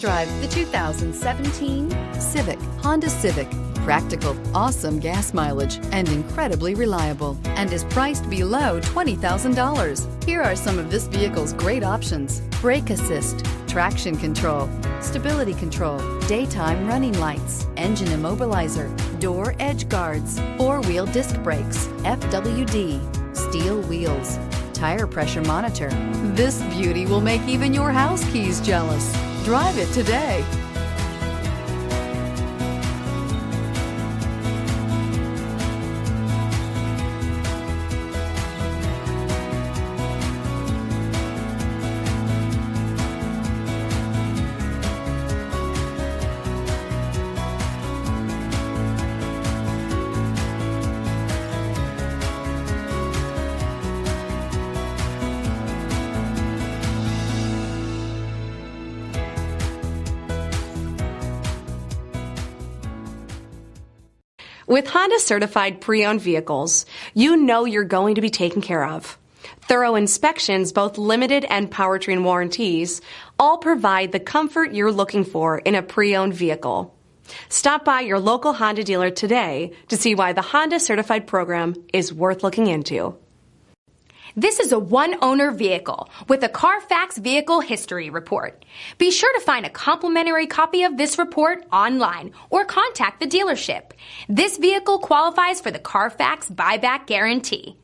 drive the 2017 Civic. Honda Civic. Practical, awesome gas mileage, and incredibly reliable, and is priced below $20,000. Here are some of this vehicle's great options: brake assist, traction control, stability control, daytime running lights, engine immobilizer, door edge guards, four-wheel disc brakes, FWD, steel wheels, tire pressure monitor. This beauty will make even your house keys jealous. Drive it today. With Honda certified pre-owned vehicles, you know you're going to be taken care of. Thorough inspections, both limited and powertrain warranties, all provide the comfort you're looking for in a pre-owned vehicle. Stop by your local Honda dealer today to see why the Honda certified program is worth looking into. This is a one-owner vehicle with a Carfax Vehicle History Report. Be sure to find a complimentary copy of this report online or contact the dealership. This vehicle qualifies for the Carfax Buyback Guarantee.